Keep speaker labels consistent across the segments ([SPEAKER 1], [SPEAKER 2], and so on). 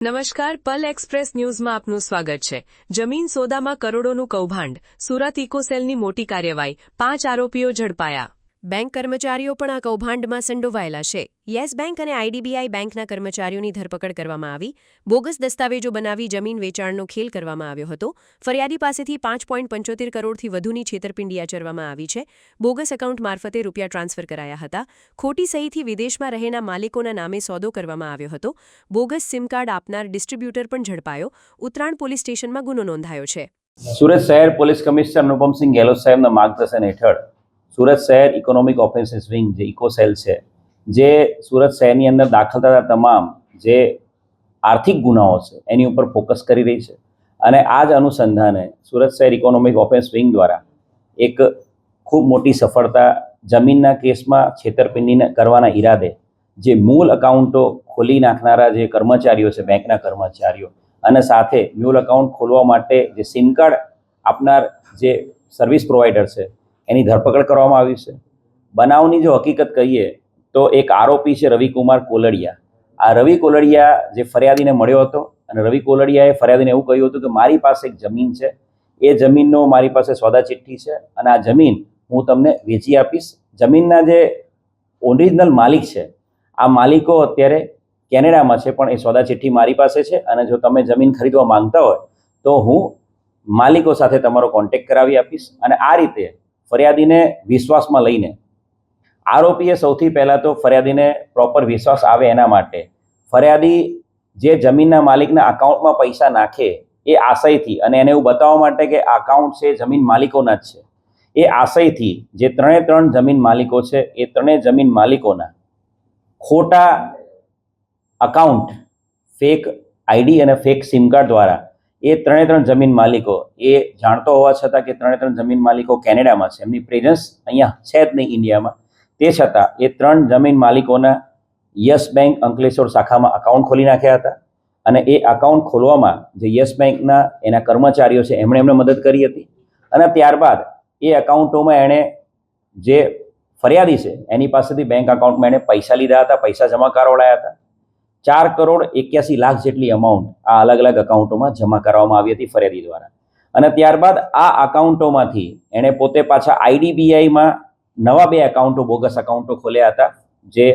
[SPEAKER 1] નમસ્કાર, પલ એક્સપ્રેસ ન્યૂઝમાં આપનું સ્વાગત છે। જમીન સોદામાં કરોડોનું કૌભાંડ, સુરત ઇકોસેલની મોટી કાર્યવાહી, 5 આરોપીઓ ઝડપાયા। બેંક કર્મચારીઓ પણ આ કૌભાંડમાં સંડોવાયેલા છે। યસ બેંક અને આઈડીબીઆઈ બેંકના કર્મચારીઓની ધરપકડ કરવામાં આવી। બોગસ દસ્તાવેજો બનાવી જમીન વેચાણનો ખેલ કરવામાં આવ્યો હતો। ફરિયાદી પાસેથી 5.75 કરોડથી વધુની છેતરપિંડી આચરવામાં આવી છે। બોગસ એકાઉન્ટ મારફતે રૂપિયા ટ્રાન્સફર કરાયા હતા। ખોટી સહીથી વિદેશમાં રહેના માલિકોના નામે સોદો કરવામાં આવ્યો હતો। બોગસ સિમ કાર્ડ આપનાર ડિસ્ટ્રીબ્યુટર પણ ઝડપાયો। ઉત્તરાણ પોલીસ સ્ટેશનમાં ગુનો નોંધાયો છે।
[SPEAKER 2] સુરત શહેર પોલીસ કમિશનર અનુપમસિંહ ગેહલોત સાહેબના માર્ગદર્શન હેઠળ સુરત શહેર ઇકોનોમિક ઓફેન્સીસ વિંગ જે ઇકોસેલ છે, જે સુરત શહેરની અંદર દાખલ થતા તમામ જે આર્થિક ગુનાઓ છે એની ઉપર ફોકસ કરી રહી છે। અને આ જ અનુસંધાને સુરત શહેર ઇકોનોમિક ઓફેન્સ વિંગ દ્વારા એક ખૂબ મોટી સફળતા જમીનના કેસમાં છેતરપિંડી કરવાના ઈરાદે જે મૂળ એકાઉન્ટો ખોલી નાખનારા જે કર્મચારીઓ છે, બેંકના કર્મચારીઓ, અને સાથે મૂળ એકાઉન્ટ ખોલવા માટે જે સિમ કાર્ડ આપનાર જે સર્વિસ પ્રોવાઈડર છે એની ધરપકડ કરવામાં આવી છે। બનાવની જો હકીકત કહીએ તો એક આરોપી છે રવિકુમાર કોલડિયા। આ રવિ કોલડિયા જે ફરિયાદીને મળ્યો હતો અને રવિ કોલડિયાએ ફરિયાદીને એવું કહ્યું હતું કે મારી પાસે એક જમીન છે, એ જમીનનો મારી પાસે સોદા ચિઠ્ઠી છે અને આ જમીન હું તમને વેચી આપીશ। જમીનના જે ઓરિજિનલ માલિક છે, આ માલિકો અત્યારે કેનેડામાં છે, પણ એ સોદા ચિઠ્ઠી મારી પાસે છે અને જો તમે જમીન ખરીદવા માંગતા હોય તો હું માલિકો સાથે તમારો કોન્ટેક્ટ કરાવી આપીશ। અને આ રીતે ફરિયાદીને વિશ્વાસમાં લઈને આરોપીએ સૌથી પહેલાં તો ફરિયાદીને પ્રોપર વિશ્વાસ આવે એના માટે ફરિયાદી જે જમીનના માલિકના અકાઉન્ટમાં પૈસા નાખે એ આશયથી, અને એને એવું બતાવવા માટે કે અકાઉન્ટ છે જમીન માલિકોના જ છે, એ આશયથી જે ત્રણ જમીન માલિકો છે એ ત્રણેય જમીન માલિકોના ખોટા અકાઉન્ટ, ફેક આઈડી અને ફેક સિમ કાર્ડ દ્વારા એ ત્રણ જમીન માલિકો એ જાણતો હોવા છતાં કે ત્રણ જમીન માલિકો કેનેડામાં છે, એમની પ્રેઝન્સ અહીંયા છે જ નહીં ઇન્ડિયામાં, તે છતાં એ 3 જમીન માલિકોના યસ બેંક અંકલેશ્વર શાખામાં અકાઉન્ટ ખોલી નાખ્યા હતા। અને એ અકાઉન્ટ ખોલવામાં જે યસ બેંકના એના કર્મચારીઓ છે એમણે મદદ કરી હતી। અને ત્યારબાદ એ અકાઉન્ટોમાં એણે જે ફરિયાદી છે એની પાસેથી બેંક અકાઉન્ટમાં એણે પૈસા લીધા હતા, પૈસા જમા કરાવડાયા હતા। 4 કરોડ 81 લાખ જેટલી અમાઉન્ટ આ અલગ અલગ અકાઉન્ટોમાં જમા કરવામાં આવી હતી ફરિયાદી દ્વારા। અને ત્યારબાદ આ અકાઉન્ટોમાંથી એણે પોતે પાછા આઈડીબીઆઈમાં નવા 2 એકાઉન્ટો, બોગસ એકાઉન્ટો ખોલ્યા હતા જે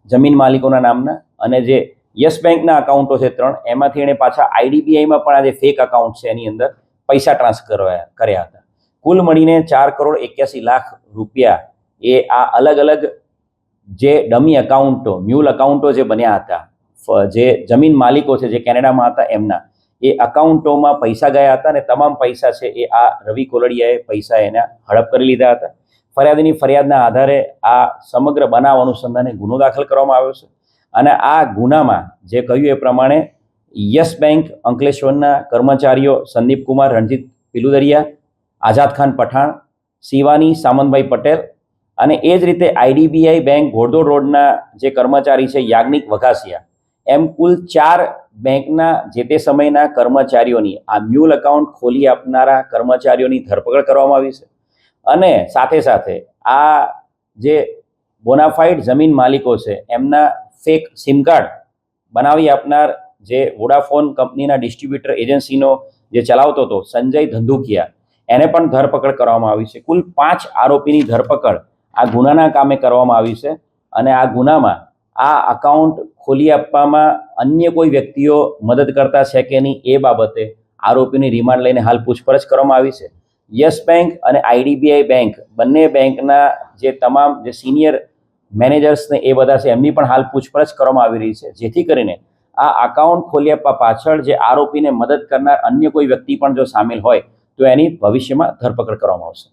[SPEAKER 2] જમીન માલિકોના નામના, અને જે યસ બેંકના અકાઉન્ટો છે 3, એમાંથી એણે પાછા આઈડીબીઆઈમાં પણ આ જે ફેક અકાઉન્ટ છે એની અંદર પૈસા ટ્રાન્સફર કર્યા હતા। કુલ મળીને 4 કરોડ 81 લાખ રૂપિયા એ આ અલગ અલગ જે ડમી એકાઉન્ટો, મ્યુલ એકાઉન્ટો જે બન્યા હતા, જે જમીન માલિકો છે જે કેનેડામાં હતા એમના એ અકાઉન્ટોમાં પૈસા ગયા હતા અને તમામ પૈસા છે એ આ રવિ કોલડિયાએ પૈસા એના હડપ કરી લીધા હતા। ફરિયાદીની ફરિયાદના આધારે આ સમગ્ર બનાવ અનુસંધાને ગુનો દાખલ કરવામાં આવ્યો છે। અને આ ગુનામાં જે કહ્યું એ પ્રમાણે યસ બેંક અંકલેશ્વરના કર્મચારીઓ સંદીપ કુમાર રણજીત પિલુદરિયા, આઝાદ ખાન પઠાણ, શિવાની સામંતભાઈ પટેલ, અને એ જ રીતે આઈડીબીઆઈ બેંક ઘોડદોડ રોડના જે કર્મચારી છે યાજ્ઞિક વઘાસિયા, એમ કુલ 4 બેંકના જે તે સમયના કર્મચારીઓની આ મ્યુલ એકાઉન્ટ ખોલી આપનારા કર્મચારીઓની ધરપકડ કરવામાં આવી છે। અને સાથે સાથે આ જે બોનાફાઇડ જમીન માલિકો છે એમના ફેક સિમ કાર્ડ બનાવી આપનાર જે વોડાફોન કંપનીના ડિસ્ટ્રીબ્યુટર એજન્સીનો જે ચલાવતો હતો સંજય ધંધુકિયા, એને પણ ધરપકડ કરવામાં આવી છે। કુલ 5 આરોપીની ધરપકડ આ ગુનાના કામે કરવામાં આવી છે। અને આ ગુનામાં આ અકાઉન્ટ ખોલી આપવામાં અન્ય કોઈ વ્યક્તિઓ મદદ કરતા છે કે નહીં એ બાબતે આરોપીની રિમાન્ડ લઈને હાલ પૂછપરછ કરવામાં આવી છે। યસ બેંક અને આઈડીબીઆઈ બેંક બંને બેંકના જે તમામ જે સિનિયર મેનેજર્સને એ બધા છે એમની પણ હાલ પૂછપરછ કરવામાં આવી રહી છે, જેથી કરીને આ અકાઉન્ટ ખોલી આપવા પાછળ જે આરોપીને મદદ કરનાર અન્ય કોઈ વ્યક્તિ પણ જો સામેલ હોય તો એની ભવિષ્યમાં ધરપકડ કરવામાં આવશે।